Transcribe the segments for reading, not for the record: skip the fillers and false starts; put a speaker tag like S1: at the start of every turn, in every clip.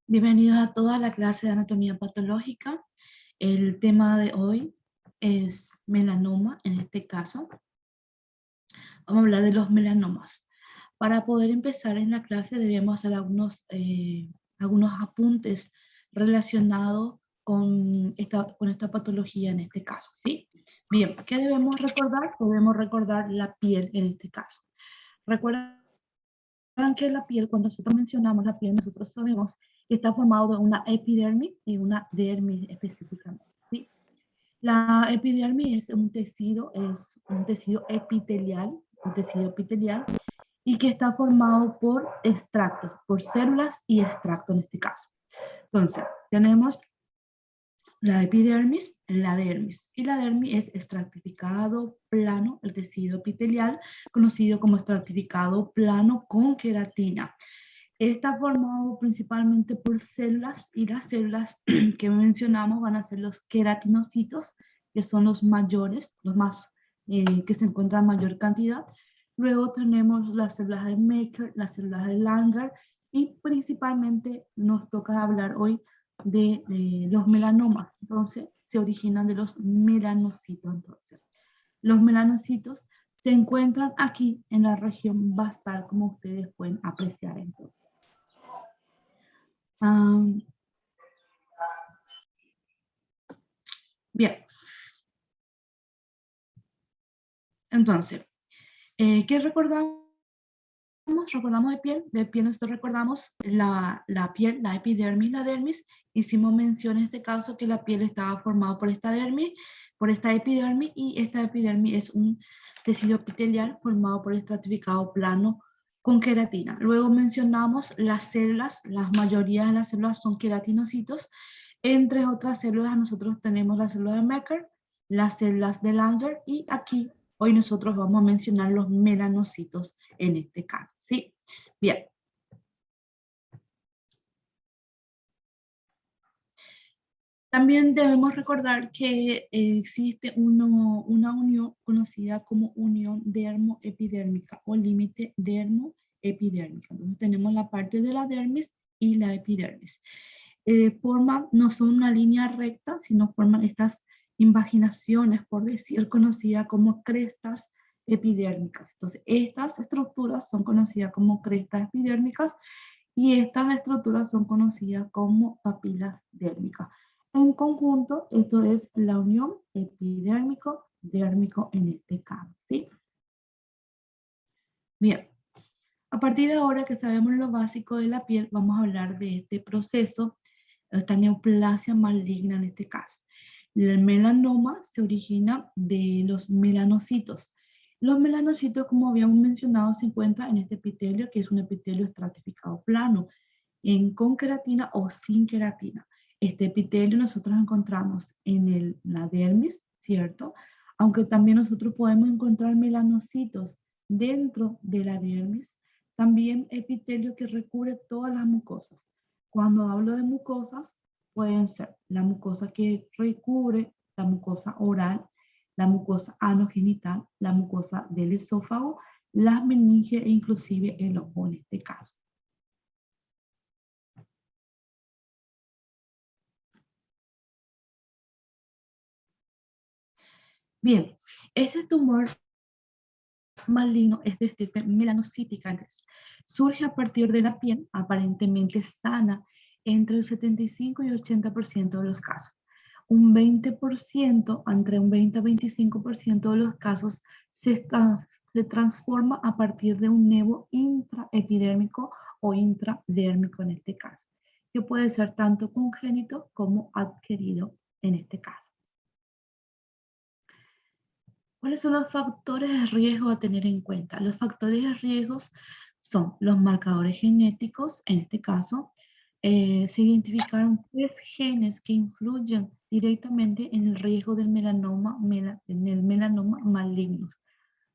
S1: Bienvenidos a toda la clase de anatomía patológica. El tema de hoy es melanoma, en este caso. Vamos a hablar de los melanomas. Para poder empezar en la clase debemos hacer algunos apuntes relacionados con esta patología en este caso, ¿sí? Bien, ¿qué debemos recordar? Debemos recordar la piel en este caso. Recuerden que la piel, cuando nosotros mencionamos la piel, nosotros sabemos que está formado de una epidermis y una dermis específicamente, ¿sí? La epidermis es un tejido epitelial y que está formado por extractos, por células y extractos en este caso. Entonces, tenemos la epidermis, la dermis. Y la dermis es estratificado plano, el tejido epitelial, conocido como estratificado plano con queratina. Está formado principalmente por células y las células que mencionamos van a ser los queratinocitos, que son los mayores, los más que se encuentran en mayor cantidad. Luego tenemos las células de Maker, las células de Langer y principalmente nos toca hablar hoy de los melanomas. Entonces se originan de los melanocitos. Entonces, los melanocitos se encuentran aquí en la región basal, como ustedes pueden apreciar entonces. Bien, entonces, ¿qué recordamos? Recordamos de piel nosotros recordamos la piel, la epidermis, la dermis. Hicimos mención en este caso que la piel estaba formada por esta dermis, por esta epidermis, y esta epidermis es un tejido epitelial formado por estratificado plano con queratina. Luego mencionamos las células, la mayoría de las células son queratinocitos. Entre otras células nosotros tenemos las células de Becker, las células de Langer, y aquí hoy nosotros vamos a mencionar los melanocitos en este caso, ¿sí? Bien. También debemos recordar que existe una unión conocida como unión dermoepidérmica o límite dermoepidérmica. Entonces tenemos la parte de la dermis y la epidermis. No son una línea recta, sino forman estas invaginaciones, por decir, conocidas como crestas epidérmicas. Entonces, estas estructuras son conocidas como crestas epidérmicas y estas estructuras son conocidas como papilas dérmicas. En conjunto, esto es la unión epidérmico-dérmico en este caso, ¿sí? Bien, a partir de ahora que sabemos lo básico de la piel, vamos a hablar de este proceso, esta neoplasia maligna en este caso. El melanoma se origina de los melanocitos. Los melanocitos, como habíamos mencionado, se encuentran en este epitelio, que es un epitelio estratificado plano, con queratina o sin queratina. Este epitelio nosotros encontramos en la dermis, ¿cierto? Aunque también nosotros podemos encontrar melanocitos dentro de la dermis, también epitelio que recubre todas las mucosas. Cuando hablo de mucosas, pueden ser la mucosa que recubre la mucosa oral, la mucosa anogenital, la mucosa del esófago, las meninges e inclusive el ojo en este caso. Bien, ese tumor maligno es de estirpe melanocítica. Surge a partir de la piel aparentemente sana entre el 75 y 80% de los casos. Un 20%, entre un 20 a 25% de los casos se transforma a partir de un nevo intraepidérmico o intradérmico en este caso, que puede ser tanto congénito como adquirido en este caso. ¿Cuáles son los factores de riesgo a tener en cuenta? Los factores de riesgo son los marcadores genéticos, en este caso, se identificaron 3 genes que influyen directamente en el riesgo del melanoma maligno.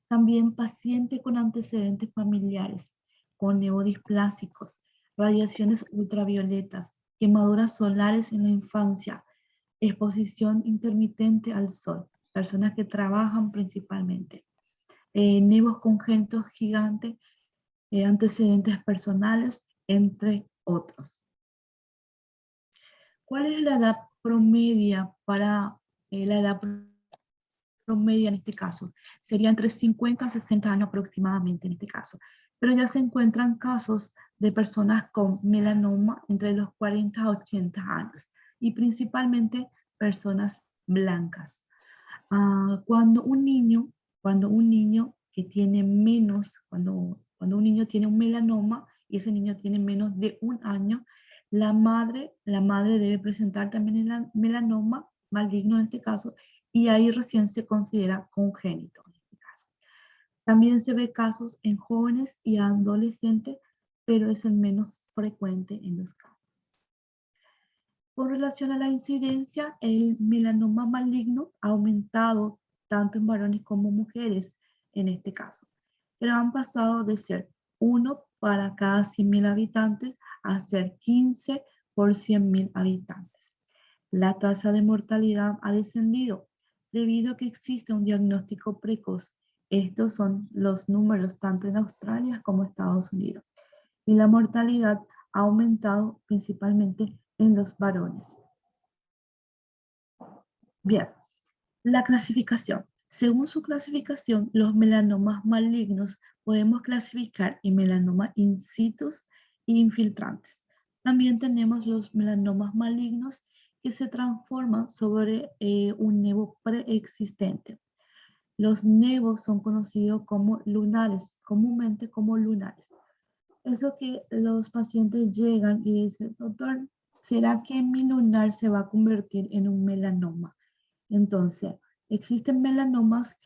S1: También pacientes con antecedentes familiares, con neodisplásicos, radiaciones ultravioletas, quemaduras solares en la infancia, exposición intermitente al sol, personas que trabajan principalmente, nevos congénitos gigantes, antecedentes personales, entre otros. ¿Cuál es la edad promedia para la edad promedia en este caso? Sería entre 50 a 60 años aproximadamente en este caso. Pero ya se encuentran casos de personas con melanoma entre los 40 a 80 años y principalmente personas blancas. Cuando un niño que tiene menos, cuando un niño tiene un melanoma y ese niño tiene menos de un año, la madre debe presentar también el melanoma maligno en este caso, y ahí recién se considera congénito en este caso. También se ve casos en jóvenes y adolescentes, pero es el menos frecuente en los casos. Con relación a la incidencia, el melanoma maligno ha aumentado tanto en varones como mujeres en este caso, pero han pasado de ser 1 para cada 100.000 habitantes a ser 15 por 100.000 habitantes. La tasa de mortalidad ha descendido debido a que existe un diagnóstico precoz. Estos son los números tanto en Australia como en Estados Unidos. Y la mortalidad ha aumentado principalmente en los varones. Bien, la clasificación. Según su clasificación, los melanomas malignos podemos clasificar en melanoma in situ e infiltrantes. También tenemos los melanomas malignos que se transforman sobre un nevo preexistente. Los nevos son conocidos como lunares, comúnmente como lunares. Eso que los pacientes llegan y dicen, doctor, ¿será que mi lunar se va a convertir en un melanoma? Entonces, existen melanomas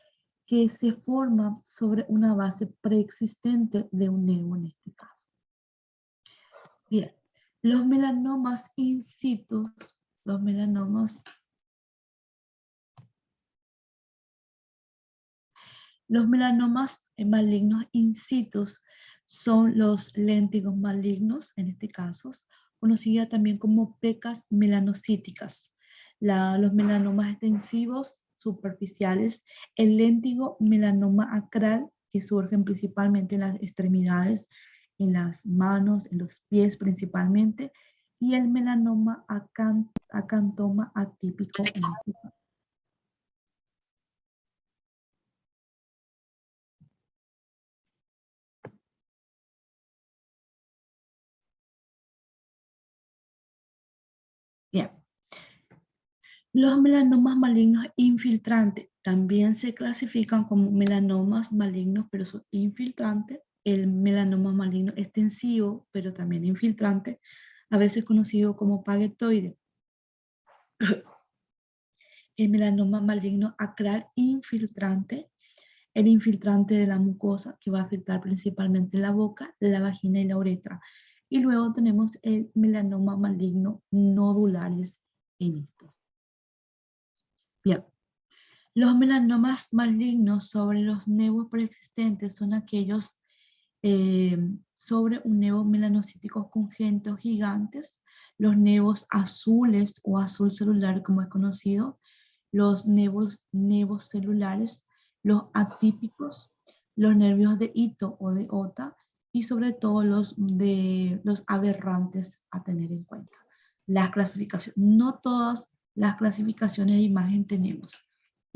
S1: que se forman sobre una base preexistente de un nevo en este caso. Bien, los melanomas in situ, los melanomas malignos in situ son los léntigos malignos, en este caso, conocida también como pecas melanocíticas. Los melanomas extensivos superficiales, el léntigo melanoma acral, que surgen principalmente en las extremidades, en las manos, en los pies principalmente, y el melanoma acantoma atípico en este caso. Bien. Los melanomas malignos infiltrantes también se clasifican como melanomas malignos, pero son infiltrantes. El melanoma maligno extensivo, pero también infiltrante, a veces conocido como paguetoide. El melanoma maligno acral infiltrante, el infiltrante de la mucosa, que va a afectar principalmente la boca, la vagina y la uretra. Y luego tenemos el melanoma maligno nodulares en estos. Bien. Los melanomas malignos sobre los nevos preexistentes son aquellos sobre un nevo melanocíticos congénitos gigantes, los nevos azules o azul celular como es conocido, los nevos celulares, los atípicos, los nervios de Ito o de Ota y sobre todo los aberrantes a tener en cuenta. Las clasificaciones, no todas las clasificaciones de imagen tenemos.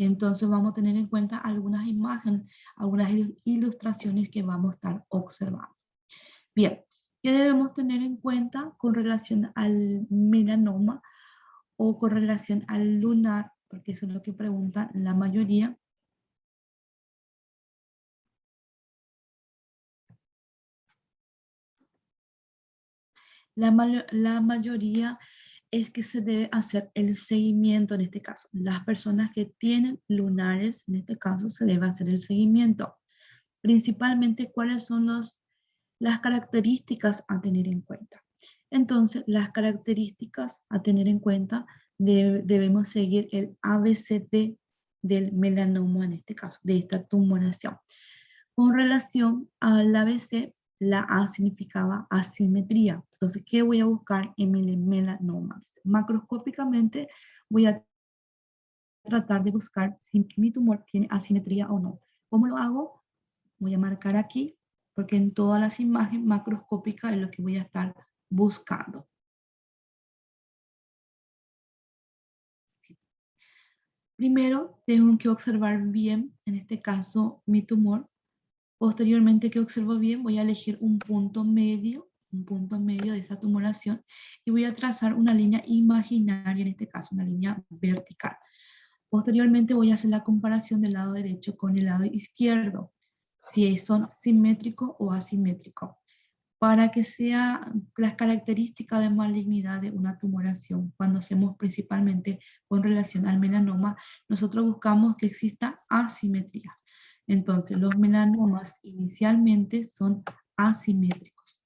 S1: Entonces vamos a tener en cuenta algunas imágenes, algunas ilustraciones que vamos a estar observando. Bien, ¿qué debemos tener en cuenta con relación al melanoma o con relación al lunar? Porque eso es lo que preguntan la mayoría. La mayoría es que se debe hacer el seguimiento en este caso. Las personas que tienen lunares, en este caso, se debe hacer el seguimiento. Principalmente, ¿cuáles son las características a tener en cuenta? Entonces, las características a tener en cuenta, debemos seguir el ABCD del melanoma, en este caso, de esta tumoración. Con relación al ABC, la A significaba asimetría. Entonces, ¿qué voy a buscar en mi melanoma? Macroscópicamente voy a tratar de buscar si mi tumor tiene asimetría o no. ¿Cómo lo hago? Voy a marcar aquí, porque en todas las imágenes macroscópicas es lo que voy a estar buscando. Primero tengo que observar bien, en este caso, mi tumor. Posteriormente que observo bien, voy a elegir un punto medio de esa tumoración y voy a trazar una línea imaginaria, en este caso una línea vertical. Posteriormente voy a hacer la comparación del lado derecho con el lado izquierdo, si son simétricos o asimétricos, para que sea las características de malignidad de una tumoración. Cuando hacemos principalmente con relación al melanoma, nosotros buscamos que exista asimetría. Entonces, los melanomas inicialmente son asimétricos.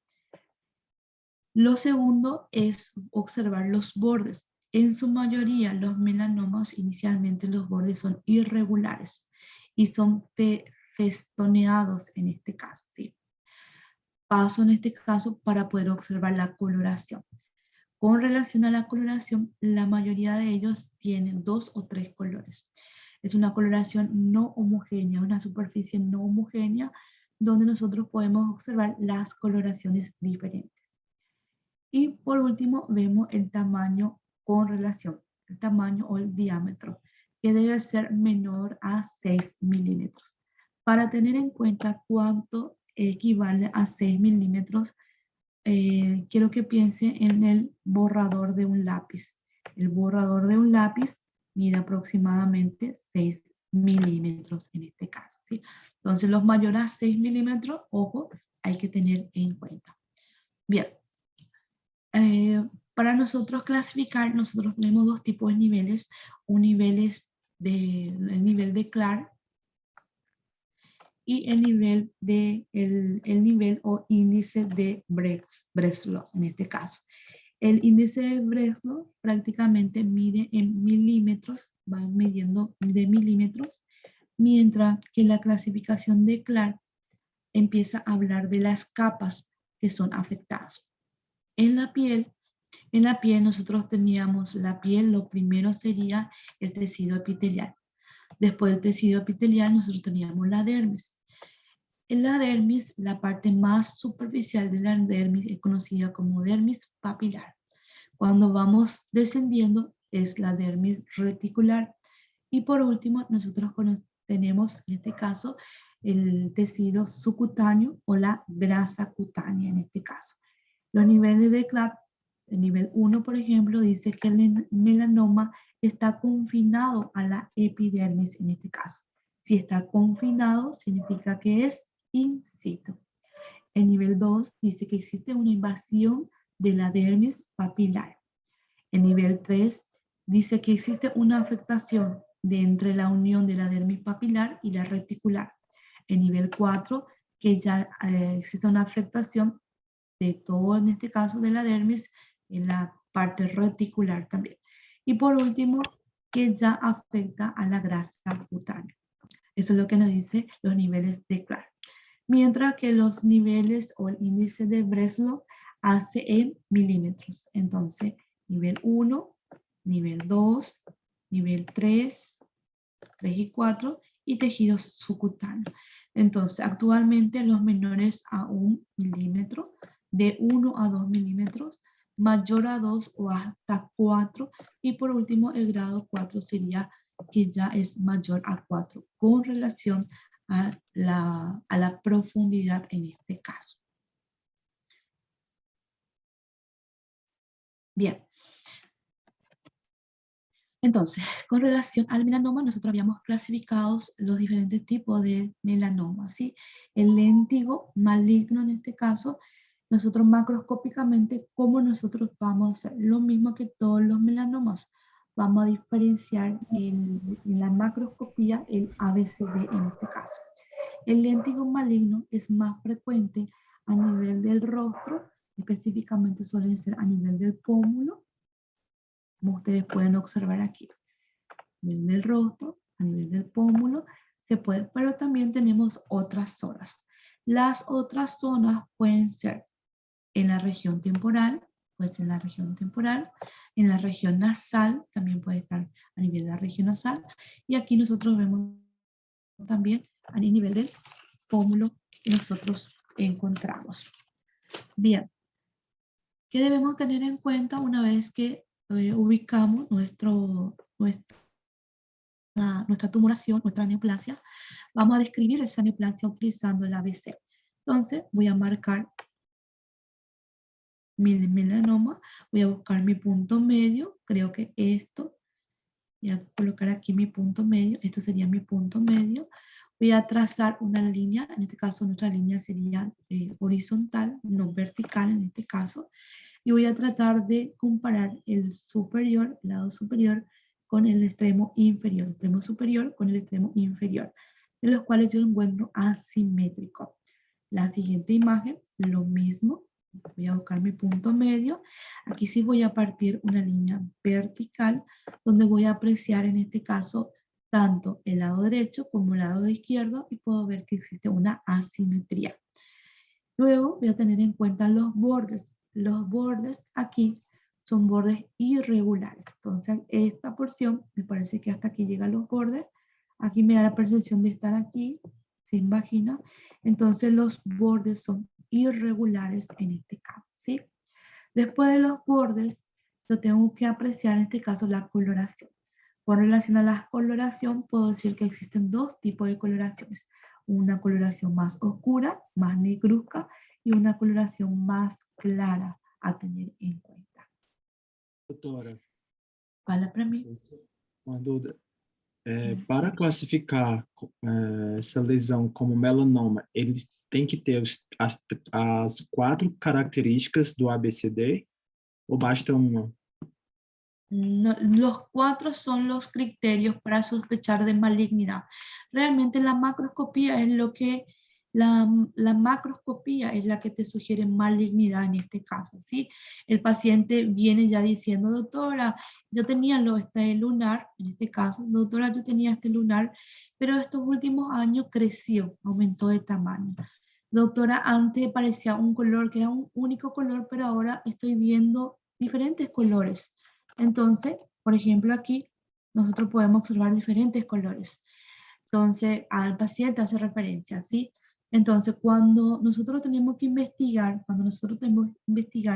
S1: Lo segundo es observar los bordes. En su mayoría, los melanomas inicialmente los bordes son irregulares y son festoneados en este caso, ¿sí? Paso en este caso para poder observar la coloración. Con relación a la coloración, la mayoría de ellos tienen 2 o 3 colores. Es una coloración no homogénea, una superficie no homogénea, donde nosotros podemos observar las coloraciones diferentes. Y por último, vemos el tamaño con relación, el tamaño o el diámetro, que debe ser menor a 6 milímetros. Para tener en cuenta cuánto equivale a 6 milímetros, quiero que piense en el borrador de un lápiz. El borrador de un lápiz mide aproximadamente 6 milímetros en este caso, ¿sí? Entonces, los mayores a 6 milímetros, ojo, hay que tener en cuenta. Bien, para nosotros clasificar, nosotros tenemos dos tipos de niveles. Un nivel es el nivel de Clark y el nivel o índice de Breslow en este caso. El índice de Breslow prácticamente mide en milímetros, va midiendo de milímetros, mientras que la clasificación de Clark empieza a hablar de las capas que son afectadas. En la piel nosotros teníamos la piel, lo primero sería el tejido epitelial. Después del tejido epitelial nosotros teníamos la dermis. En la dermis, la parte más superficial de la dermis es conocida como dermis papilar. Cuando vamos descendiendo es la dermis reticular. Y por último, nosotros tenemos en este caso el tejido subcutáneo o la grasa cutánea en este caso. Los niveles de Clark, el nivel 1, por ejemplo, dice que el melanoma está confinado a la epidermis en este caso. Si está confinado, significa que es in situ. El nivel 2 dice que existe una invasión de la dermis papilar. El nivel 3 dice que existe una afectación de entre la unión de la dermis papilar y la reticular. El nivel 4, que ya existe una afectación de todo, en este caso de la dermis, en la parte reticular también. Y por último, que ya afecta a la grasa cutánea. Eso es lo que nos dice los niveles de Clark. Mientras que los niveles o el índice de Breslow hace en milímetros. Entonces, nivel 1, nivel 2, nivel 3, 3 y 4 y tejidos subcutáneos. Entonces, actualmente los menores a 1 milímetro, de 1 a 2 milímetros, mayor a 2 o hasta 4, y por último el grado 4 sería que ya es mayor a 4 con relación a la profundidad en este caso. Bien. Entonces, con relación al melanoma, nosotros habíamos clasificado los diferentes tipos de melanoma, ¿sí? El léntigo maligno en este caso, nosotros macroscópicamente, ¿cómo nosotros vamos a hacer? Lo mismo que todos los melanomas. Vamos a diferenciar en la macroscopía el ABCD en este caso. El léntigo maligno es más frecuente a nivel del rostro, específicamente suelen ser a nivel del pómulo, como ustedes pueden observar aquí. A nivel del rostro, a nivel del pómulo, se puede, pero también tenemos otras zonas. Las otras zonas pueden ser en la región temporal, pues en la región temporal, en la región nasal, también puede estar a nivel de la región nasal, y aquí nosotros vemos también a nivel del pómulo que nosotros encontramos. Bien, ¿qué debemos tener en cuenta una vez que ubicamos nuestro nuestra tumoración, nuestra neoplasia, vamos a describir esa neoplasia utilizando el ABC. Entonces voy a marcar mi melanoma, voy a buscar mi punto medio, creo que esto, voy a colocar aquí mi punto medio, esto sería mi punto medio, voy a trazar una línea, en este caso nuestra línea sería horizontal, no vertical en este caso, y voy a tratar de comparar el superior, el lado superior, con el extremo inferior, el extremo superior con el extremo inferior, de los cuales yo encuentro asimétrico. La siguiente imagen, lo mismo, voy a buscar mi punto medio, aquí sí voy a partir una línea vertical, donde voy a apreciar en este caso tanto el lado derecho como el lado izquierdo, y puedo ver que existe una asimetría. Luego voy a tener en cuenta los bordes. Los bordes aquí son bordes irregulares. Entonces esta porción, me parece que hasta aquí llegan los bordes. Aquí me da la percepción de estar aquí, sin vagina. Entonces los bordes son irregulares en este caso, ¿sí? Después de los bordes, yo tengo que apreciar en este caso la coloración. Con relación a la coloración, puedo decir que existen dos tipos de coloraciones. Una coloración más oscura, más negruzca, y una coloración más clara a tener en cuenta.
S2: Doutora,
S1: Fala para mim.
S2: uma dúvida. Para classificar essa lesão como melanoma, eles têm que ter as 4 características do ABCD ou basta uma?
S1: No, los 4 son los criterios para sospechar de malignidad. Realmente la macroscopía es lo que, la macroscopía es la que te sugiere malignidad en este caso, ¿sí? El paciente viene ya diciendo, doctora, yo tenía este lunar, en este caso, doctora, yo tenía este lunar, pero estos últimos años creció, aumentó de tamaño. Doctora, antes parecía un color que era un único color, pero ahora estoy viendo diferentes colores. Entonces, por ejemplo, aquí nosotros podemos observar diferentes colores. Entonces, al paciente hace referencia, ¿sí? Entonces, cuando nosotros tenemos que investigar,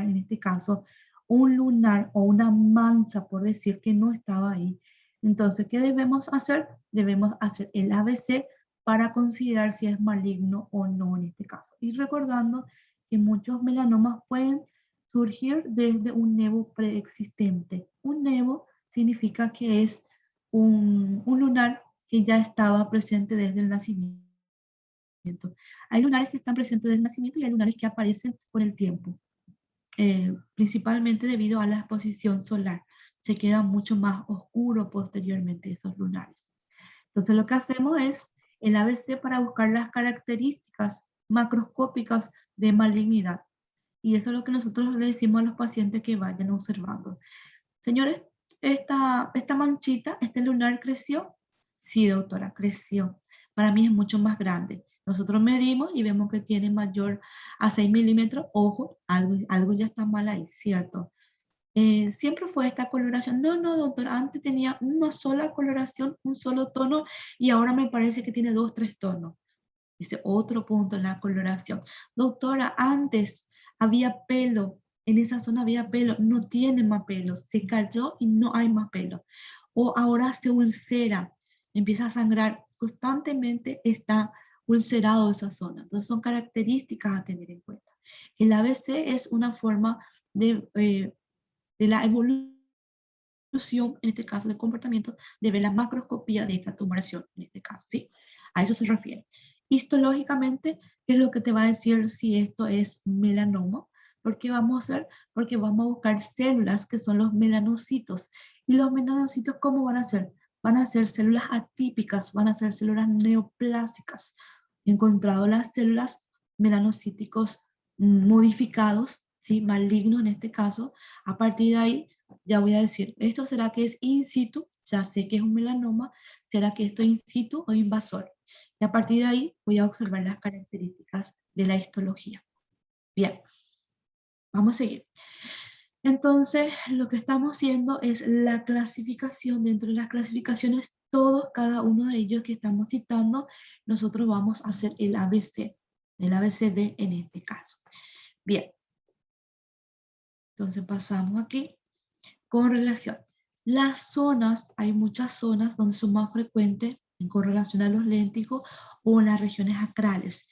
S1: en este caso, un lunar o una mancha, por decir que no estaba ahí, entonces, ¿qué debemos hacer? Debemos hacer el ABC para considerar si es maligno o no en este caso. Y recordando que muchos melanomas pueden surgir desde un nevo preexistente. Un nevo significa que es un lunar que ya estaba presente desde el nacimiento. Hay lunares que están presentes desde el nacimiento y hay lunares que aparecen con el tiempo, principalmente debido a la exposición solar. Se queda mucho más oscuro posteriormente esos lunares. Entonces lo que hacemos es el ABC para buscar las características macroscópicas de malignidad. Y eso es lo que nosotros le decimos a los pacientes que vayan observando. Señores, esta manchita, este lunar creció. Sí, doctora, creció. Para mí es mucho más grande. Nosotros medimos y vemos que tiene mayor a 6 milímetros. Ojo, algo ya está mal ahí, ¿cierto? Siempre fue esta coloración. No, no, doctora, antes tenía una sola coloración, un solo tono, y ahora me parece que tiene 2, 3 tonos. Dice otro punto en la coloración. Doctora, antes había pelo, en esa zona había pelo, no tiene más pelo, se cayó y no hay más pelo. O ahora se ulcera, empieza a sangrar, constantemente está ulcerado esa zona. Entonces son características a tener en cuenta. El ABC es una forma de la evolución, en este caso de comportamiento, de ver la macroscopía de esta tumoración, en este caso, ¿sí? A eso se refiere. Histológicamente, ¿qué es lo que te va a decir si esto es melanoma? ¿Por qué vamos a hacer? Porque vamos a buscar células que son los melanocitos. ¿Y los melanocitos cómo van a ser? Van a ser células atípicas, van a ser células neoplásicas. He encontrado las células melanocíticos modificados, ¿sí? Malignos en este caso. A partir de ahí, ya voy a decir, ¿esto será que es in situ? Ya sé que es un melanoma. ¿Será que esto es in situ o invasor? Y a partir de ahí voy a observar las características de la histología. Bien, vamos a seguir. Entonces, lo que estamos haciendo es la clasificación. Dentro de las clasificaciones, cada uno de ellos que estamos citando, nosotros vamos a hacer el ABC, el ABCD en este caso. Bien, entonces pasamos aquí con relación. Las zonas, hay muchas zonas donde son más frecuentes en correlación a los léntigos o en las regiones acrales.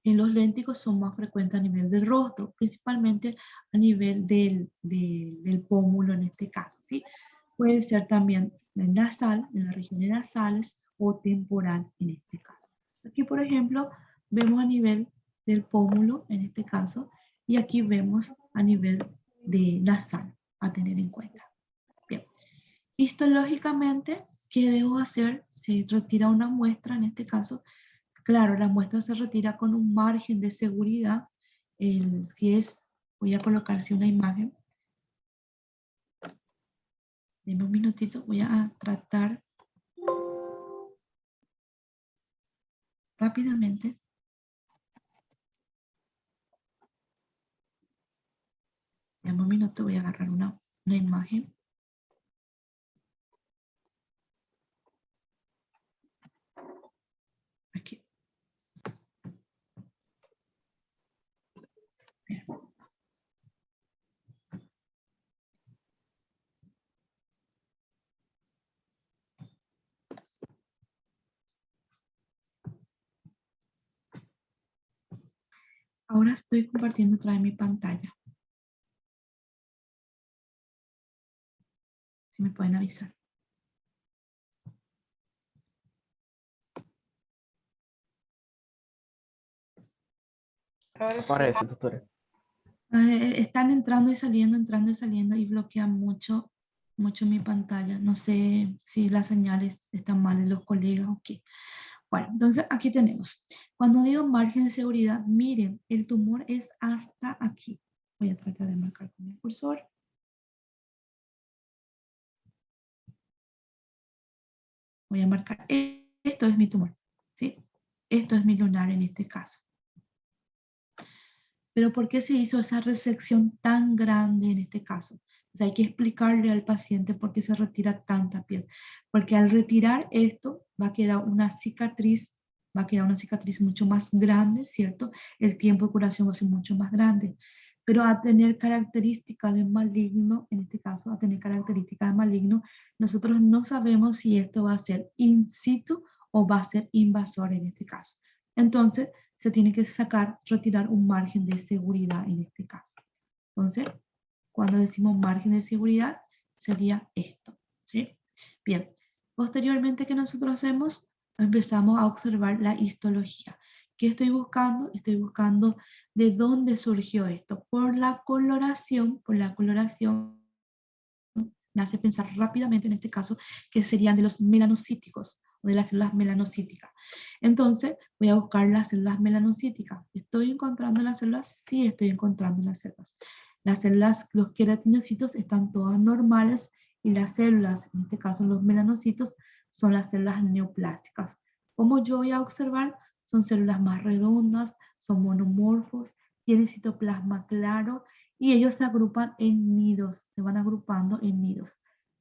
S1: En los léntigos son más frecuentes a nivel del rostro, principalmente a nivel del pómulo en este caso, ¿sí? Puede ser también en nasal, en las regiones nasales o temporal en este caso. Aquí, por ejemplo, vemos a nivel del pómulo en este caso y aquí vemos a nivel de nasal a tener en cuenta. Bien. Histológicamente, ¿qué debo hacer? Si retira una muestra, en este caso, claro, la muestra se retira con un margen de seguridad. Voy a colocarse una imagen. Deme un minutito, voy a tratar rápidamente. Dame un minuto, voy a agarrar una imagen. Aquí. Mira. Ahora estoy compartiendo otra vez mi pantalla. Si me pueden avisar.
S3: Aparece, doctora.
S1: Están entrando y saliendo y bloquean mucho mi pantalla. No sé si las señales están mal en los colegas o qué. Bueno, entonces aquí tenemos. Cuando digo margen de seguridad, miren, el tumor es hasta aquí. Voy a tratar de marcar con mi cursor. Voy a marcar, esto es mi tumor, ¿sí? Esto es mi lunar en este caso. Pero ¿por qué se hizo esa resección tan grande en este caso? O sea, hay que explicarle al paciente por qué se retira tanta piel. Porque al retirar esto va a quedar una cicatriz mucho más grande, ¿cierto? El tiempo de curación va a ser mucho más grande. Pero a tener características de maligno, en este caso, a tener características de maligno, nosotros no sabemos si esto va a ser in situ o va a ser invasor en este caso. Entonces, se tiene que retirar un margen de seguridad en este caso. Entonces, cuando decimos margen de seguridad, sería esto, ¿sí? Bien, posteriormente, ¿qué nosotros hacemos? Empezamos a observar la histología. ¿Qué estoy buscando? Estoy buscando de dónde surgió esto. Por la coloración me hace pensar rápidamente en este caso que serían de los melanocíticos o de las células melanocíticas. Entonces voy a buscar las células melanocíticas. ¿Estoy encontrando las células? Sí, estoy encontrando las células. Las células, los queratinocitos están todas normales y las células, en este caso los melanocitos, son las células neoplásicas. ¿Cómo yo voy a observar? Son células más redondas, son monomorfos, tienen citoplasma claro, y ellos se agrupan en nidos, se van agrupando en nidos.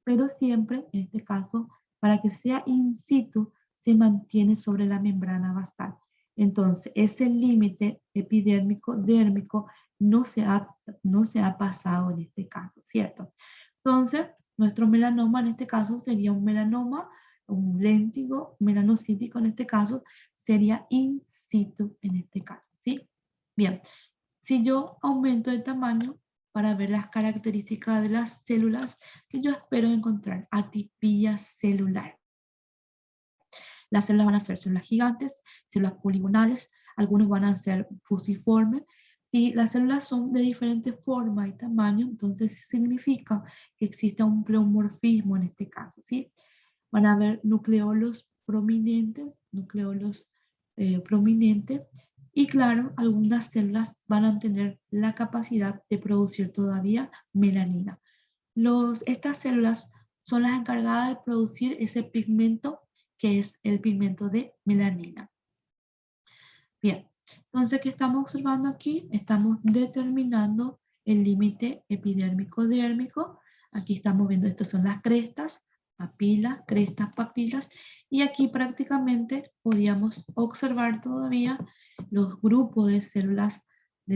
S1: Pero siempre, en este caso, para que sea in situ, se mantiene sobre la membrana basal. Entonces, ese límite epidérmico-dérmico no se ha pasado en este caso, ¿cierto? Entonces, nuestro melanoma en este caso sería un melanoma, un léntigo melanocítico en este caso, sería in situ en este caso, ¿sí? Bien. Si yo aumento de tamaño para ver las características de las células que yo espero encontrar, atipía celular. Las células van a ser células gigantes, células poligonales, algunos van a ser fusiformes. Si las células son de diferente forma y tamaño, entonces significa que existe un pleomorfismo en este caso, ¿sí? Van a haber nucleolos prominentes, y claro, algunas células van a tener la capacidad de producir todavía melanina. Estas células son las encargadas de producir ese pigmento que es el pigmento de melanina. Bien, entonces, ¿qué estamos observando aquí? Estamos determinando el límite epidérmico-dérmico. Aquí estamos viendo, estas son las crestas, papilas, crestas, papilas, y aquí prácticamente podíamos observar todavía los grupos de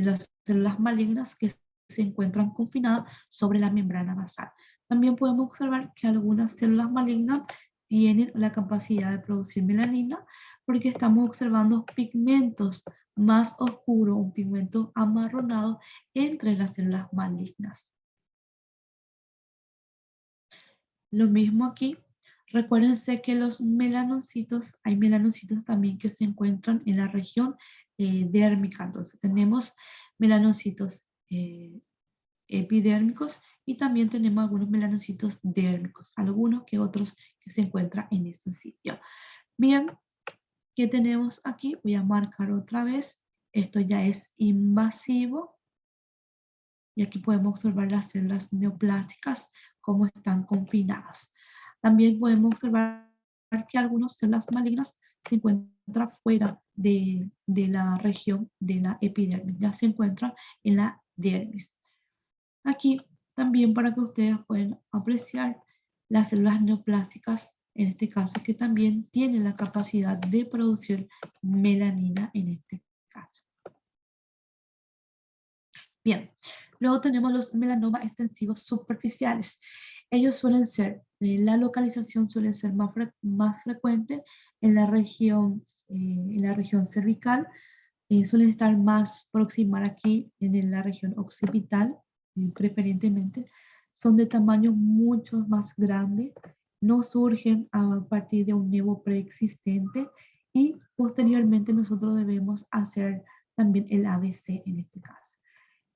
S1: las células malignas que se encuentran confinadas sobre la membrana basal. También podemos observar que algunas células malignas tienen la capacidad de producir melanina porque estamos observando pigmentos más oscuros, un pigmento amarronado entre las células malignas. Lo mismo aquí. Recuérdense que los melanocitos, hay melanocitos también que se encuentran en la región dérmica. Entonces tenemos melanocitos epidérmicos y también tenemos algunos melanocitos dérmicos, algunos que otros que se encuentran en ese sitio. Bien, ¿qué tenemos aquí? Voy a marcar otra vez. Esto ya es invasivo. Y aquí podemos observar las células neoplásticas, cómo están confinadas. También podemos observar que algunas células malignas se encuentran fuera de la región de la epidermis, ya se encuentran en la dermis. Aquí también para que ustedes puedan apreciar las células neoplásticas, en este caso que también tienen la capacidad de producir melanina en este caso. Bien, luego tenemos los melanomas extensivos superficiales. Ellos suelen ser, la localización suele ser más frecuente en la región cervical, suelen estar más proximal aquí en la región occipital, preferentemente. Son de tamaño mucho más grande, no surgen a partir de un nevo preexistente y posteriormente nosotros debemos hacer también el ABC en este caso.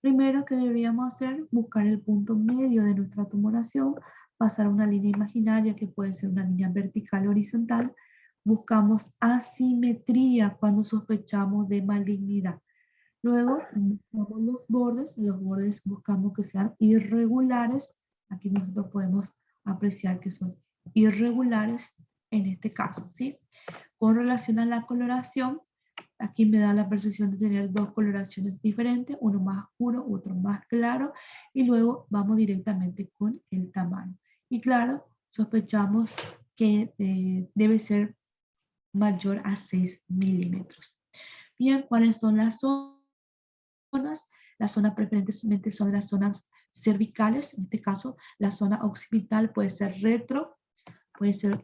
S1: Primero que deberíamos hacer, buscar el punto medio de nuestra tumoración, pasar una línea imaginaria que puede ser una línea vertical o horizontal. Buscamos asimetría cuando sospechamos de malignidad. Luego buscamos los bordes buscamos que sean irregulares. Aquí nosotros podemos apreciar que son irregulares en este caso, ¿sí? Con relación a la coloración, aquí me da la percepción de tener dos coloraciones diferentes, uno más oscuro, otro más claro, y luego vamos directamente con el tamaño. Y claro, sospechamos que debe ser mayor a 6 milímetros. Bien, ¿cuáles son las zonas? Las zonas preferentemente son las zonas cervicales, en este caso la zona occipital puede ser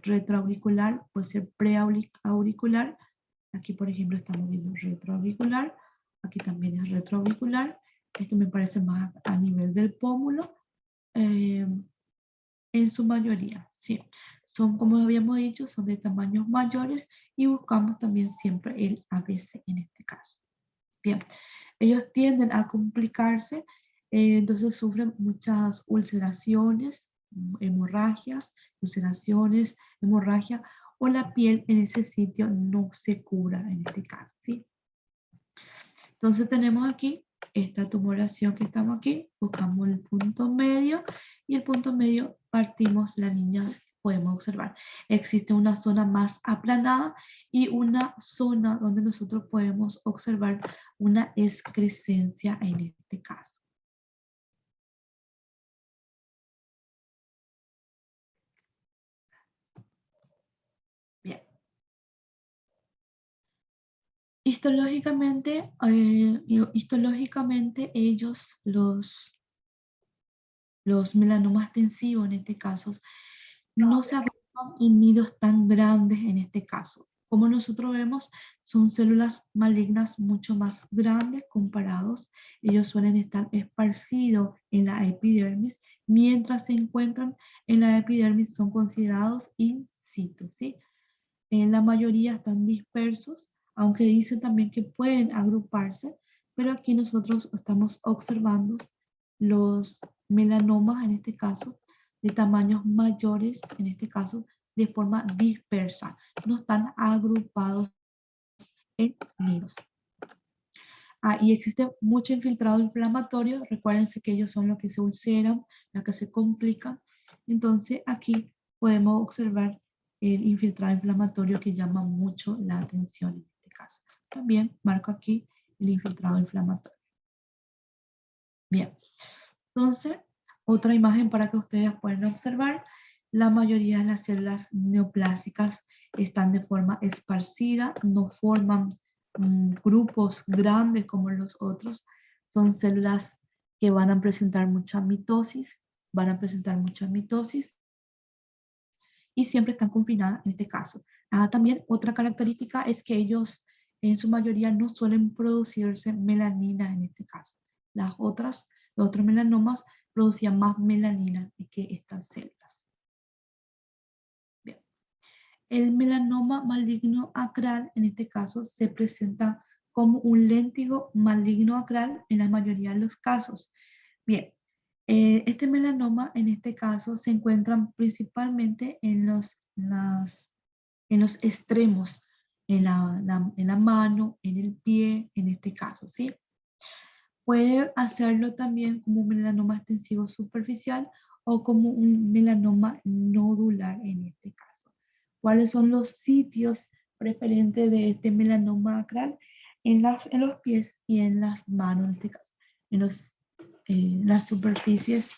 S1: retroauricular, puede ser preauricular. Aquí, por ejemplo, estamos viendo retroauricular. Aquí también es retroauricular. Esto me parece más a nivel del pómulo. En su mayoría, sí. Son, como habíamos dicho, son de tamaños mayores y buscamos también siempre el ABC en este caso. Bien, ellos tienden a complicarse, entonces sufren muchas ulceraciones, hemorragias, ulceraciones, hemorragia, o la piel en ese sitio no se cura en este caso, ¿sí? Entonces tenemos aquí esta tumoración que estamos aquí, buscamos el punto medio y el punto medio partimos la línea, podemos observar. Existe una zona más aplanada y una zona donde nosotros podemos observar una excrescencia en este caso. Bien. Histológicamente, ellos, los melanomas extensivos en este caso, no se agrupan en nidos tan grandes en este caso. Como nosotros vemos, son células malignas mucho más grandes comparados. Ellos suelen estar esparcidos en la epidermis, mientras se encuentran en la epidermis son considerados in situ, ¿sí? En la mayoría están dispersos, aunque dice también que pueden agruparse, pero aquí nosotros estamos observando los melanomas, en este caso, de tamaños mayores, en este caso, de forma dispersa. No están agrupados en nidos. Y existe mucho infiltrado inflamatorio. Recuérdense que ellos son los que se ulceran, los que se complican. Entonces, aquí podemos observar el infiltrado inflamatorio que llama mucho la atención en este caso. También marco aquí el infiltrado inflamatorio. Bien, entonces, otra imagen para que ustedes puedan observar. La mayoría de las células neoplásicas están de forma esparcida, no forman grupos grandes como los otros. Son células que van a presentar mucha mitosis van a presentar mucha mitosis y siempre están confinadas en este caso. También otra característica es que ellos en su mayoría no suelen producirse melanina en este caso. Los otros melanomas producían más melanina que estas células. Bien. El melanoma maligno acral en este caso se presenta como un léntigo maligno acral en la mayoría de los casos. Bien, este melanoma en este caso se encuentra principalmente en los extremos, en la mano, en el pie, en este caso, ¿sí? Puede hacerlo también como un melanoma extensivo superficial o como un melanoma nodular en este caso. ¿Cuáles son los sitios preferentes de este melanoma acral? En los pies y en las manos, en este caso, en las superficies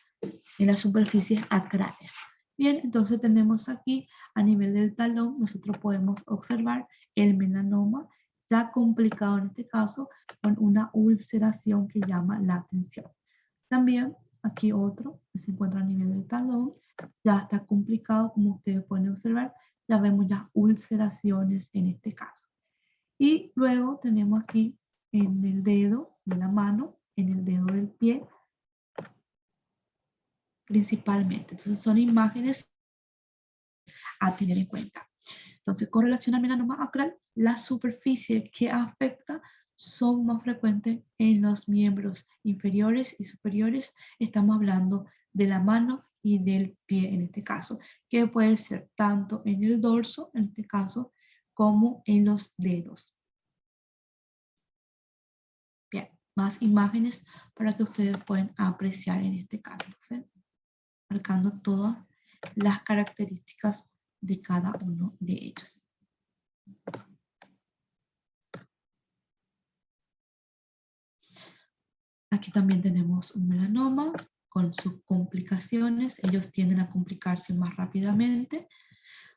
S1: acrales. Bien, entonces tenemos aquí a nivel del talón, nosotros podemos observar el melanoma ya complicado en este caso con una ulceración que llama la tensión. También aquí otro que se encuentra a nivel del talón, ya está complicado como ustedes pueden observar, ya vemos ya ulceraciones en este caso. Y luego tenemos aquí en el dedo de la mano, en el dedo del pie, principalmente. Entonces son imágenes a tener en cuenta. Entonces, con relación al melanoma acral, la superficie que afecta son más frecuentes en los miembros inferiores y superiores. Estamos hablando de la mano y del pie en este caso, que puede ser tanto en el dorso, en este caso, como en los dedos. Bien, más imágenes para que ustedes puedan apreciar en este caso, ¿sí? Marcando todas las características de cada uno de ellos. Aquí también tenemos un melanoma con sus complicaciones. Ellos tienden a complicarse más rápidamente.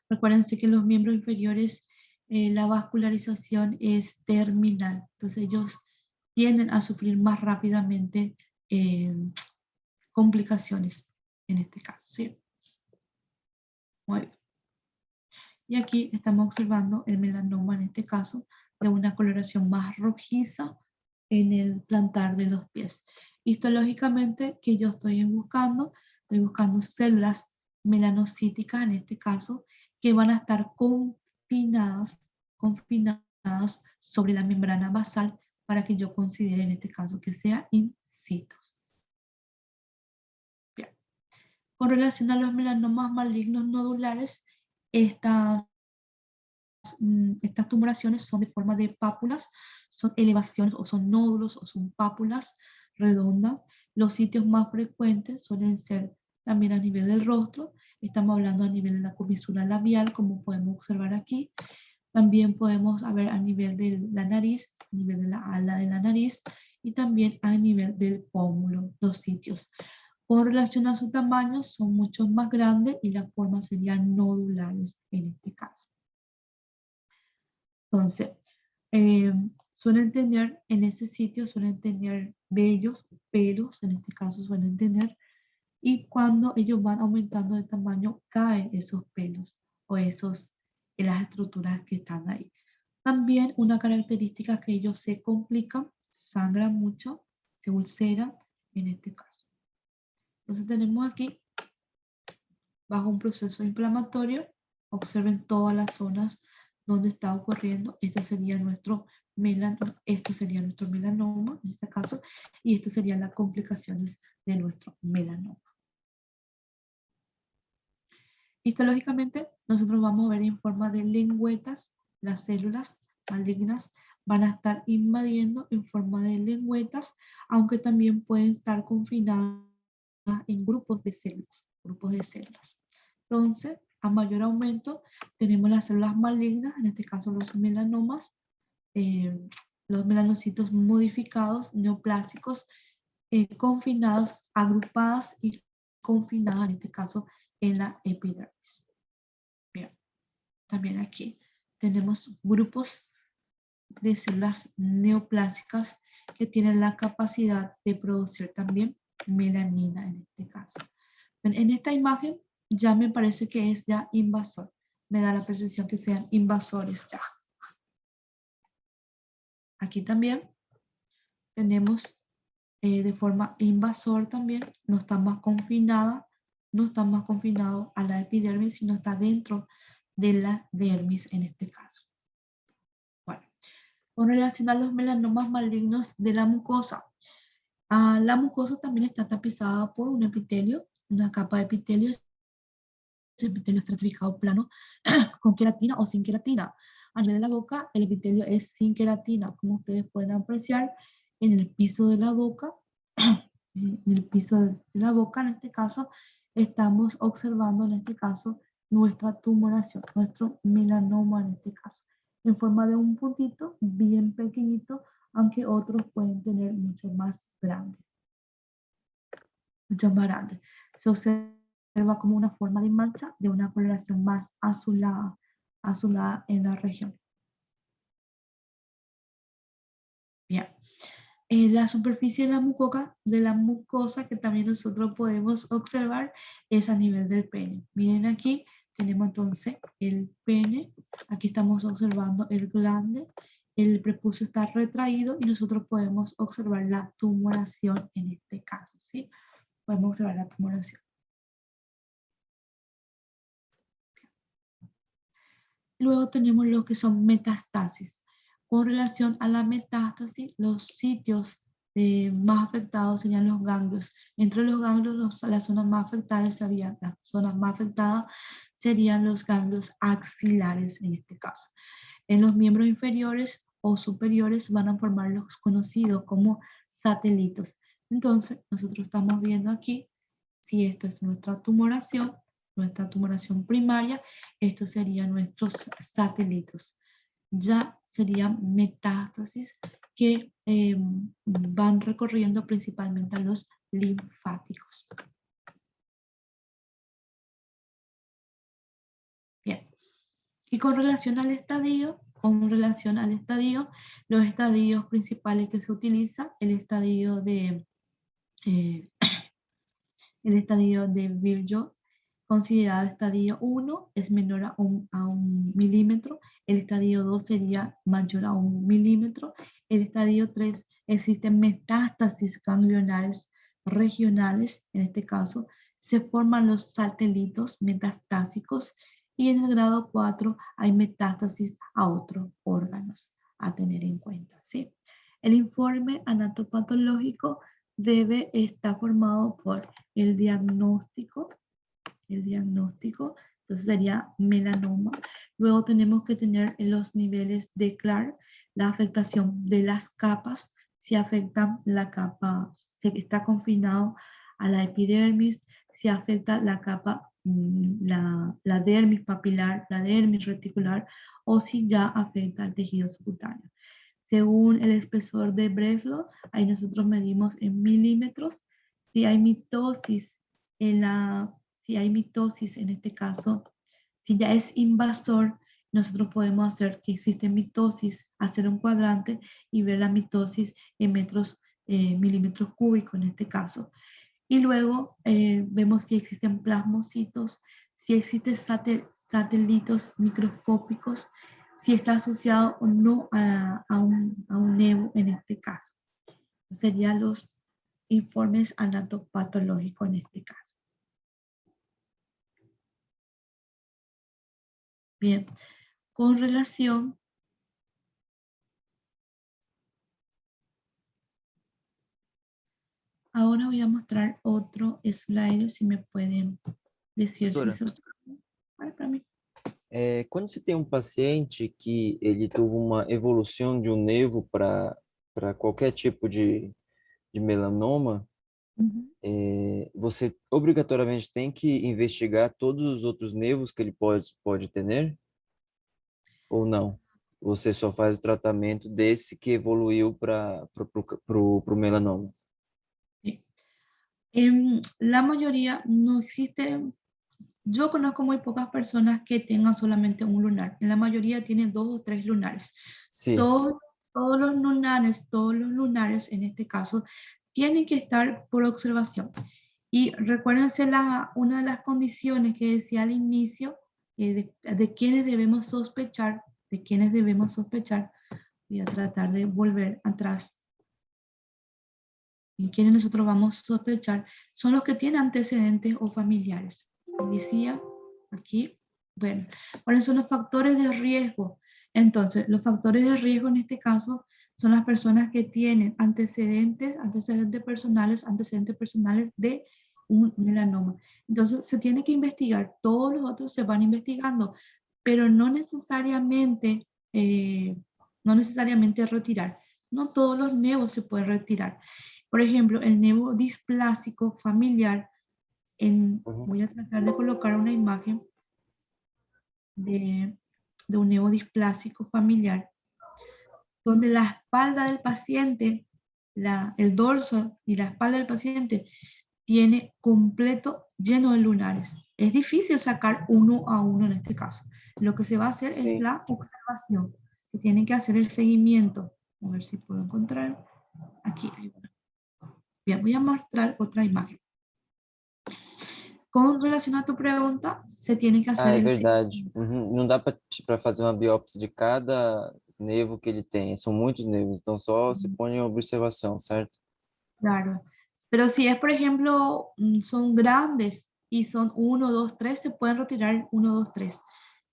S1: Recuérdense que en los miembros inferiores la vascularización es terminal. Entonces ellos tienden a sufrir más rápidamente complicaciones en este caso, ¿sí? Muy bien. Y aquí estamos observando el melanoma en este caso de una coloración más rojiza en el plantar de los pies. Histológicamente, que yo estoy buscando células melanocíticas en este caso, que van a estar confinadas sobre la membrana basal para que yo considere en este caso que sea in situ. Bien. Con relación a los melanomas malignos nodulares, estas tumoraciones son de forma de pápulas, son elevaciones o son nódulos o son pápulas redondas. Los sitios más frecuentes suelen ser también a nivel del rostro. Estamos hablando a nivel de la comisura labial, como podemos observar aquí. También podemos ver a nivel de la nariz, a nivel de la ala de la nariz y también a nivel del pómulo, los sitios. Con relación a su tamaño, son mucho más grandes y las formas serían nodulares en este caso. Entonces, suelen tener, en ese sitio suelen tener vellos, pelos, en este caso suelen tener, y cuando ellos van aumentando de tamaño, caen esos pelos o las estructuras que están ahí. También una característica que ellos se complican, sangran mucho, se ulceran en este caso. Entonces tenemos aquí, bajo un proceso inflamatorio, observen todas las zonas donde está ocurriendo. Esto sería nuestro melanoma en este caso, y esto serían las complicaciones de nuestro melanoma. Histológicamente, nosotros vamos a ver en forma de lengüetas, las células malignas van a estar invadiendo en forma de lengüetas, aunque también pueden estar confinadas en grupos de células. Entonces, a mayor aumento, tenemos las células malignas, en este caso los melanomas, los melanocitos modificados, neoplásicos, confinadas, agrupadas y confinadas, en este caso, en la epidermis. Bien, también aquí tenemos grupos de células neoplásicas que tienen la capacidad de producir también melanina en este caso. En esta imagen ya me parece que es ya invasor. Me da la percepción que sean invasores ya. Aquí también tenemos de forma invasor también, no está más confinada, no está más confinado a la epidermis, sino está dentro de la dermis en este caso. Bueno, con relación a los melanomas malignos de la mucosa, la mucosa también está tapizada por un epitelio, una capa de epitelio, ese epitelio estratificado plano con queratina o sin queratina. A nivel de la boca, el epitelio es sin queratina, como ustedes pueden apreciar en el piso de la boca. En el piso de la boca, en este caso, estamos observando en este caso nuestra tumoración, nuestro melanoma en este caso, en forma de un puntito bien pequeñito, aunque otros pueden tener mucho más grande. Mucho más grande. Se observa como una forma de mancha de una coloración más azulada, azulada en la región. Bien. La superficie de la mucosa que también nosotros podemos observar es a nivel del pene. Miren aquí, tenemos entonces el pene, aquí estamos observando el glande, el prepucio está retraído y nosotros podemos observar la tumoración en este caso, ¿sí? Podemos observar la tumoración. Luego tenemos lo que son metastasis. Con relación a la metástasis, los sitios más afectados serían los ganglios. Entre los ganglios, las zonas más afectadas serían los ganglios axilares en este caso. En los miembros inferiores o superiores van a formar los conocidos como satelitos. Entonces, nosotros estamos viendo aquí, si esto es nuestra tumoración primaria, estos serían nuestros satélitos. Ya serían metástasis que van recorriendo principalmente a los linfáticos. Bien. Y con relación al estadio, los estadios principales que se utilizan, el estadio de Virchow, considerado estadio 1, es menor a un milímetro, el estadio 2 sería mayor a 1 milímetro, el estadio 3 existen metástasis ganglionares regionales, en este caso se forman los satelitos metastásicos y en el grado 4 hay metástasis a otros órganos a tener en cuenta, ¿sí? El informe anatopatológico debe estar formado por el diagnóstico, entonces sería melanoma. Luego tenemos que tener los niveles de Clark, la afectación de las capas, si afectan la capa, si está confinado a la epidermis, si afecta la capa, la dermis papilar, la dermis reticular, o si ya afecta el tejido subcutáneo. Según el espesor de Breslow, ahí nosotros medimos en milímetros. Si hay mitosis en este caso, si ya es invasor, nosotros podemos hacer que existe mitosis, hacer un cuadrante y ver la mitosis en milímetros cúbicos en este caso. Y luego vemos si existen plasmocitos, si existen satélitos microscópicos, si está asociado o no a un nevo en este caso. Serían los informes anatopatológicos en este caso. Bien, con relación ahora voy a mostrar otro slide, si me pueden decir si
S3: Doutora,
S1: se... para mí.
S3: quando você tem um paciente que ele teve uma evolução de um nevo para qualquer tipo de melanoma,
S1: Uhum.
S3: você obrigatoriamente tem que investigar todos os outros nevos que ele pode ter? Ou não? Você só faz o tratamento desse que evoluiu para o melanoma?
S1: La mayoría no existe. Yo conozco muy pocas personas que tengan solamente un lunar. En la mayoría tienen 2 o 3 lunares.
S3: Sim.
S1: Todos los lunares en este caso tienen que estar por observación. Y recuérdense una de las condiciones que decía al inicio, de quiénes debemos sospechar, Voy a tratar de volver atrás. ¿Y quiénes nosotros vamos a sospechar? Son los que tienen antecedentes o familiares. Decía aquí, bueno, ¿cuáles son los factores de riesgo? Entonces, los factores de riesgo en este caso son las personas que tienen antecedentes personales de un melanoma. Entonces, se tiene que investigar, todos los otros se van investigando, pero no necesariamente retirar. No todos los nevos se pueden retirar. Por ejemplo, el nevo displásico familiar, voy a tratar de colocar una imagen de un nevo displásico familiar, donde la espalda del paciente, el dorso y la espalda del paciente tiene completo lleno de lunares. Es difícil sacar uno a uno en este caso. Lo que se va a hacer es la observación. Se tiene que hacer el seguimiento. A ver si puedo encontrar. Aquí. Bien, voy a mostrar otra imagen. Com relação a tua pergunta, você tem que fazer
S3: É verdade. Não dá para fazer uma biópsia de cada nevo que ele tem. São muitos nevos, então só se põe em observação, certo?
S1: Claro. Pero si es, por ejemplo, son grandes y son 1, 2, 3, se pueden retirar 1, 2, 3.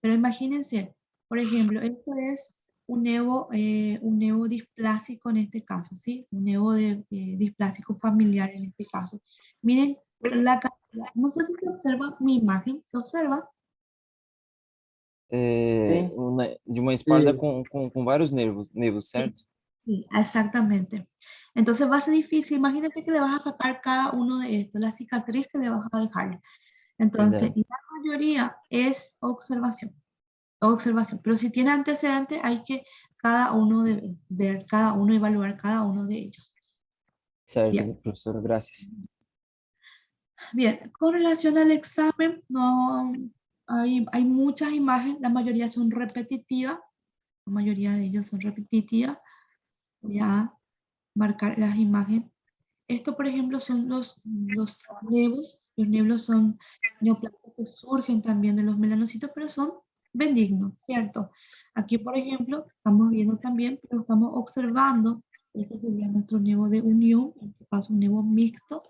S1: Pero imagínense, por ejemplo, esto es un nevo displásico en este caso, ¿sí? Un nevo displásico familiar en este caso. Miren la cantidad, no sé si se observa mi imagen, ¿se observa?
S3: De uma espalda com vários nevos, certo?
S1: Sí, exactamente. Entonces va a ser difícil. Imagínate que le vas a sacar cada uno de estos, la cicatriz que le vas a dejar. Entonces,
S3: Verdade.
S1: la mayoría es observación. Pero si tiene antecedentes, hay que ver cada uno, evaluar cada uno de ellos.
S3: Certo,
S1: Bien.
S3: professora, graças.
S1: Bien, con relación al examen, no, hay muchas imágenes, la mayoría son repetitivas, la mayoría de ellos son repetitivas. Voy a marcar las imágenes. Esto, por ejemplo, son los nevos. Los nevos son neoplasias que surgen también de los melanocitos, pero son benignos, ¿cierto? Aquí, por ejemplo, estamos viendo también, pero estamos observando, este sería nuestro nevo de unión, en este caso un nevo mixto,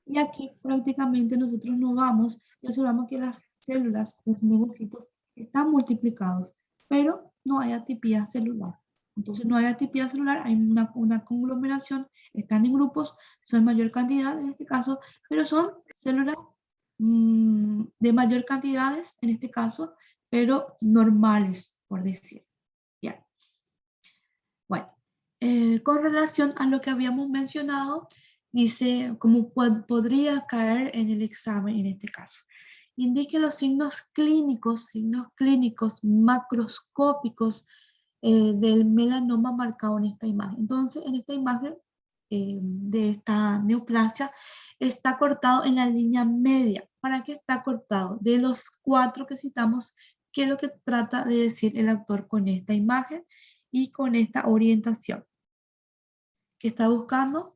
S1: y aquí prácticamente nosotros no vamos y observamos que las células, los nevocitos, están multiplicados, pero no hay atipia celular. Entonces no hay atipia celular, hay una conglomeración, están en grupos, son mayor cantidad en este caso, pero son células de mayor cantidades en este caso, pero normales, por decir. Bien. Bueno, con relación a lo que habíamos mencionado, dice cómo podría caer en el examen en este caso. Indique los signos clínicos macroscópicos del melanoma marcado en esta imagen. Entonces, en esta imagen de esta neoplasia está cortado en la línea media. ¿Para qué está cortado? De los 4 que citamos, ¿qué es lo que trata de decir el autor con esta imagen y con esta orientación? Que está buscando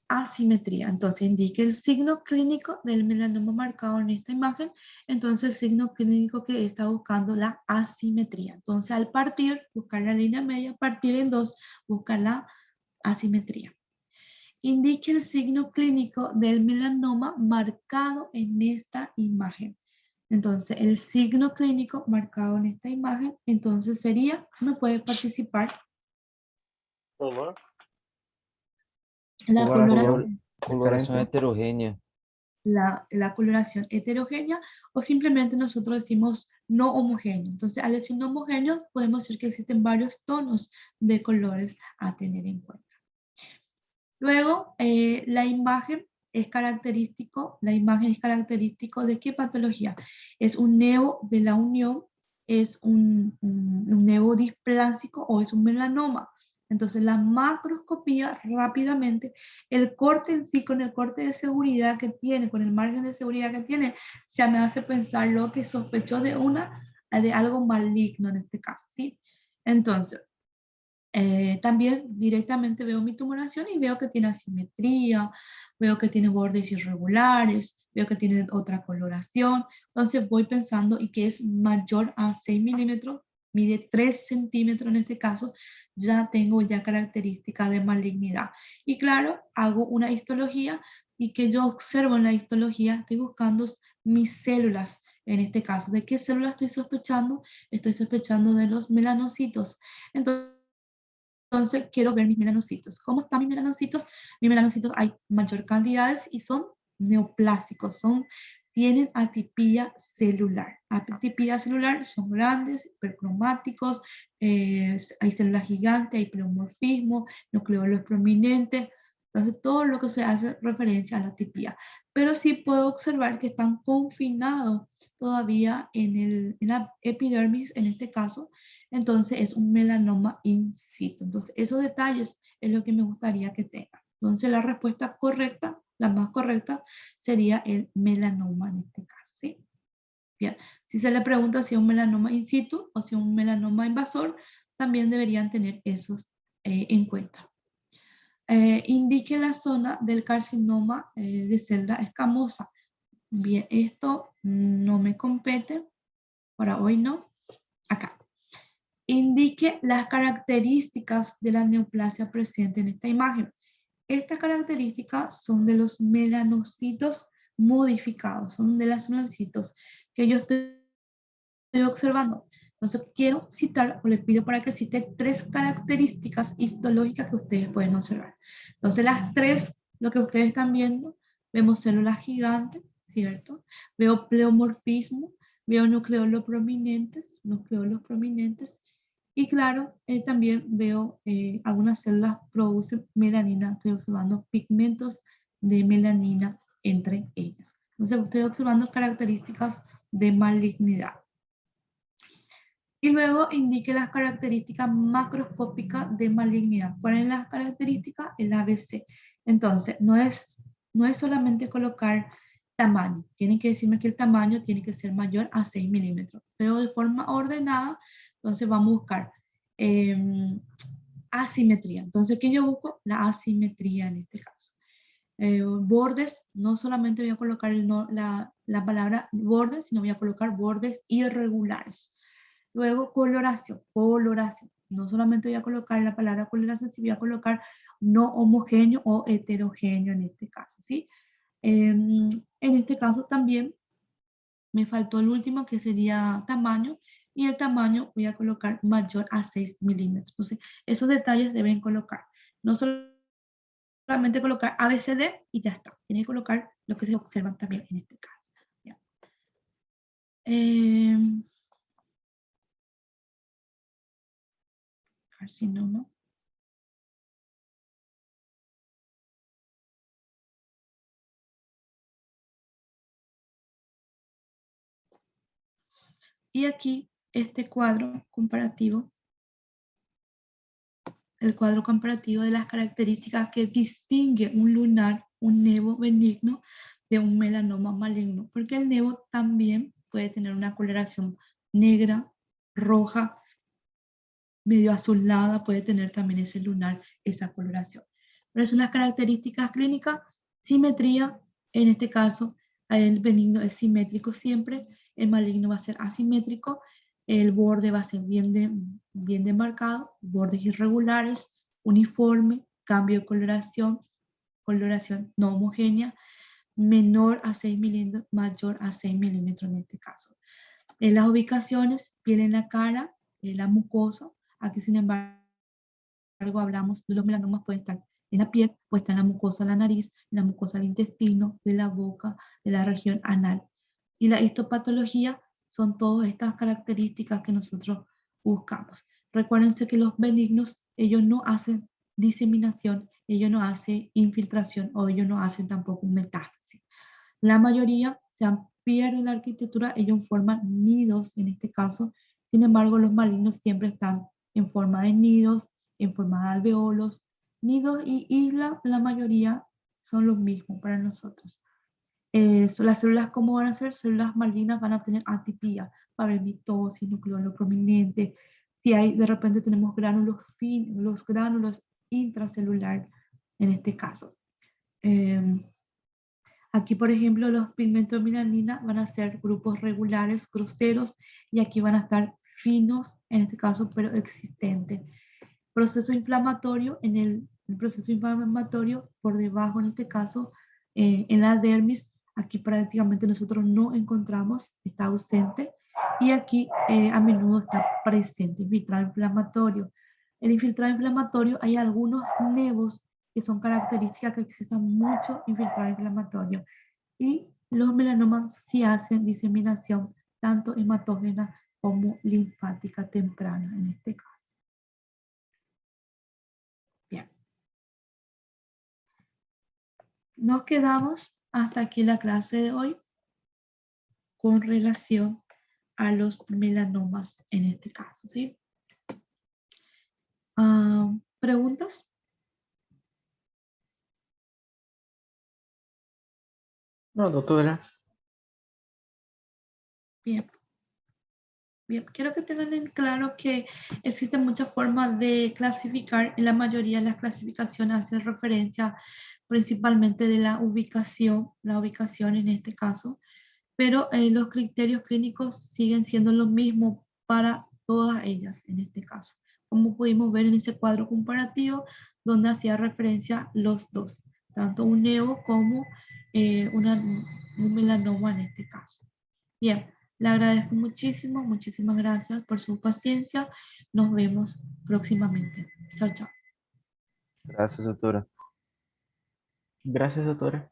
S1: asimetría. Entonces indique el signo clínico del melanoma marcado en esta imagen. Entonces el signo clínico que está buscando la asimetría. Entonces al partir, buscar la línea media, partir en 2, buscar la asimetría. Indique el signo clínico del melanoma marcado en esta imagen. Entonces el signo clínico marcado en esta imagen, entonces sería, no puede participar.
S4: Olá.
S1: La
S3: Coloração heterogênea.
S1: La coloración heterogénea, o simplemente nosotros decimos no homogéneo. Entonces, al decir no homogéneos, podemos decir que existen varios tonos de colores a tener en cuenta. Luego, la imagen es característico de qué patología. Es un nevo de la unión, es un nevo displásico o es un melanoma. Entonces la macroscopía rápidamente, el corte en sí, con el corte de seguridad que tiene, con el margen de seguridad que tiene, ya me hace pensar lo que sospechó de algo maligno en este caso, ¿sí? Entonces, También directamente veo mi tumoración y veo que tiene asimetría, veo que tiene bordes irregulares, veo que tiene otra coloración. Entonces voy pensando y que es mayor a 6 milímetros, mide 3 centímetros en este caso, ya tengo ya característica de malignidad. Y claro, hago una histología y que yo observo en la histología, estoy buscando mis células. En este caso, ¿de qué células estoy sospechando? Estoy sospechando de los melanocitos. Entonces quiero ver mis melanocitos. ¿Cómo están mis melanocitos? Mis melanocitos hay mayor cantidades y son neoplásicos, tienen atipía celular. Atipía celular son grandes, hipercromáticos, hay células gigantes, hay pleomorfismo, nucleolos prominentes. Entonces todo lo que se hace referencia a la atipía. Pero sí puedo observar que están confinados todavía en la epidermis, en este caso, entonces es un melanoma in situ. Entonces esos detalles es lo que me gustaría que tengan. Entonces la respuesta correcta, la más correcta, sería el melanoma en este caso, ¿sí? Bien, si se le pregunta si es un melanoma in situ o si es un melanoma invasor, también deberían tener esos en cuenta. Indique la zona del carcinoma de célula escamosa. Bien, esto no me compete, para hoy no. Acá. Indique las características de la neoplasia presente en esta imagen. Estas características son de los melanocitos modificados, son de los melanocitos que yo estoy observando. Entonces quiero citar o les pido para que cite 3 características histológicas que ustedes pueden observar. Entonces las 3, lo que ustedes están viendo, vemos células gigantes, ¿cierto? Veo pleomorfismo, veo nucleolos prominentes, y claro, también veo algunas células producen melanina, estoy observando pigmentos de melanina entre ellas. Entonces estoy observando características de malignidad. Y luego indique las características macroscópicas de malignidad. ¿Cuál es la característica? El ABC. Entonces, no es solamente colocar tamaño. Tienen que decirme que el tamaño tiene que ser mayor a 6 milímetros. Pero de forma ordenada, entonces vamos a buscar asimetría. Entonces, ¿qué yo busco? La asimetría en este caso. Bordes, no solamente voy a colocar la palabra bordes, sino voy a colocar bordes irregulares. Luego, coloración. No solamente voy a colocar la palabra coloración, sino voy a colocar no homogéneo o heterogéneo en este caso, ¿sí? En este caso también me faltó el último, que sería tamaño, y el tamaño voy a colocar mayor a 6 milímetros. Entonces, esos detalles deben colocar. No solamente colocar ABCD y ya está. Tiene que colocar lo que se observa también en este caso. Carcinoma. Y aquí este cuadro comparativo, el cuadro comparativo de las características que distingue un lunar, un nevo benigno, de un melanoma maligno, porque el nevo también puede tener una coloración negra, roja, medio azulada, puede tener también ese lunar, esa coloración. Pero son las características clínicas, simetría, en este caso, el benigno es simétrico siempre, el maligno va a ser asimétrico, el borde va a ser bien demarcado, bordes irregulares, uniforme, cambio de coloración no homogénea, menor a 6 milímetros, mayor a 6 milímetros en este caso. En las ubicaciones, piel en la cara, la mucosa, aquí sin embargo hablamos de los melanomas, pueden estar en la piel, puede estar en la mucosa de la nariz, en la mucosa del intestino, de la boca, de la región anal. Y la histopatología son todas estas características que nosotros buscamos. Recuérdense que los benignos, ellos no hacen diseminación, ellos no hacen infiltración o ellos no hacen tampoco metástasis. La mayoría se pierde la arquitectura, ellos forman nidos en este caso. Sin embargo, los malignos siempre están en forma de nidos, en forma de alveolos. Nidos y isla, la mayoría son los mismos para nosotros. Las células, ¿cómo van a ser? Células malignas van a tener atipía, va a haber mitosis, nucleolo prominente, si hay, de repente tenemos gránulos finos, los gránulos intracelular en este caso. Aquí, por ejemplo, los pigmentos de melanina van a ser grupos regulares, groseros, y aquí van a estar finos, en este caso, pero existentes. Proceso inflamatorio, en el proceso inflamatorio, por debajo, en este caso, en la dermis, aquí prácticamente nosotros no encontramos, está ausente, y aquí a menudo está presente, infiltrado inflamatorio. El infiltrado inflamatorio, hay algunos nevos que son características que existen mucho infiltrado inflamatorio. Y los melanomas sí hacen diseminación tanto hematógena como linfática temprana en este caso. Bien. Nos quedamos hasta aquí la clase de hoy con relación a los melanomas en este caso, ¿sí? ¿Preguntas?
S4: No, doctora.
S1: Bien. Bien, quiero que tengan en claro que existen muchas formas de clasificar. En la mayoría de las clasificaciones hacen referencia principalmente de la ubicación en este caso, pero los criterios clínicos siguen siendo los mismos para todas ellas en este caso, como pudimos ver en ese cuadro comparativo donde hacía referencia los dos, tanto un neo como un melanoma en este caso. Bien, le agradezco muchísimo, muchísimas gracias por su paciencia. Nos vemos próximamente. Chao, chao.
S3: Gracias, doctora.
S4: Gracias, doctora.